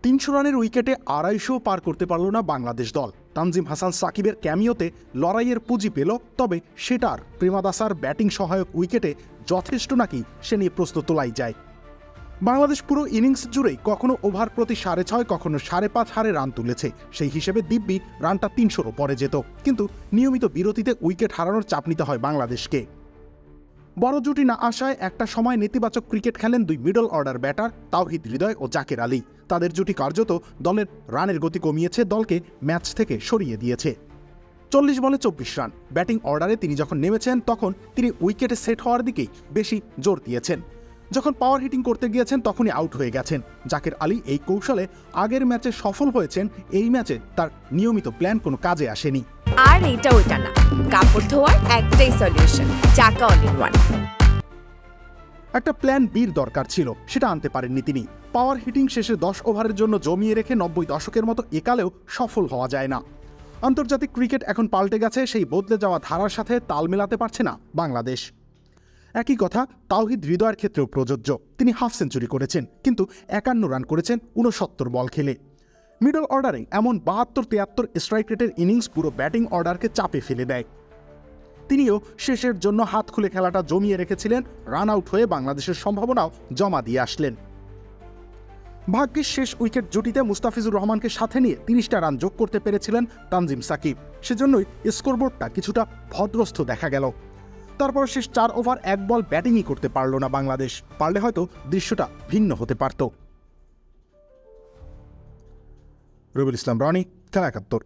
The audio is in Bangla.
৩০০ রানের উইকেটে ২৫০ পার করতে পারল না বাংলাদেশ দল। তানজিম হাসান সাকিবের ক্যামিওতে লড়াইয়ের পুঁজি পেল, তবে সেটার প্রেমাদাসার ব্যাটিং সহায়ক উইকেটে যথেষ্ট নাকি সে নিয়ে প্রশ্ন তোলাই যায়। বাংলাদেশ পুরো ইনিংস জুড়েই কখনো ওভার প্রতি ৬.৫, কখনো ৫.৫ হারে রান তুলেছে। সেই হিসেবে দিব্যি রানটা ৩০০-র পরে যেত, কিন্তু নিয়মিত বিরতিতে উইকেট হারানোর চাপ নিতে হয় বাংলাদেশকে। বড় জুটি না আসায় একটা সময় নেতিবাচক ক্রিকেট খেলেন দুই middle order batter Towhid Hridoy ও জাকের আলী। তাদের জুটি কার্যত দলের রানের গতি কমিয়েছে, দলকে ম্যাচ থেকে সরিয়ে দিয়েছে। ৪০ বলে ২৪ রান। ব্যাটিং অর্ডারে তিনি যখন নেমেছেন তখন তিনি উইকেটে সেট হওয়ার দিকেই বেশি জোর দিয়েছেন। যখন পাওয়ার হিটিং করতে গিয়েছেন তখনই আউট হয়ে গেছেন। জাকের আলী এই কৌশলে আগের ম্যাচে সফল হয়েছেন, এই ম্যাচে তার নিয়মিত প্ল্যান কোনো কাজে আসেনি। আর এটা ওটা না, কাপড় ধোয়ার একটাই সলিউশন, চাকা অল ইন ওয়ান। একটা প্ল্যান বির দরকার ছিল, সেটা আনতে পারেননি তিনি। পাওয়ার হিটিং শেষে ১০ ওভারের জন্য জমিয়ে রেখে ৯০ দশকের মতো একালেও সফল হওয়া যায় না। আন্তর্জাতিক ক্রিকেট এখন পাল্টে গেছে, সেই বদলে যাওয়া ধারার সাথে তাল মেলাতে পারছে না বাংলাদেশ। একই কথা তাওহিদ হৃদয়ের ক্ষেত্রেও প্রযোজ্য। তিনি হাফ সেঞ্চুরি করেছেন, কিন্তু ৫১ রান করেছেন ৬৯ বল খেলে। মিডল অর্ডারে এমন ৭২-৭৩ স্ট্রাইক রেটের ইনিংস পুরো ব্যাটিং অর্ডারকে চাপে ফেলে দেয়। তিনিও শেষের জন্য হাত খুলে খেলাটা জমিয়ে রেখেছিলেন, রান আউট হয়ে বাংলাদেশের সম্ভাবনাও জমা দিয়ে আসলেন। ভাগ্যের শেষ উইকেট জুটিতে মুস্তাফিজুর রহমানকে সাথে নিয়ে ৩০টা রান যোগ করতে পেরেছিলেন তানজিম সাকিব। সেজন্যই স্কোরবোর্ডটা কিছুটা ভদ্রস্থ দেখা গেল। তারপর শেষ ৪ ওভার ১ বল ব্যাটিংই করতে পারল না বাংলাদেশ। পারলে হয়তো দৃশ্যটা ভিন্ন হতে পারত। রবিউল ইসলাম রনি, খেলা ৭১।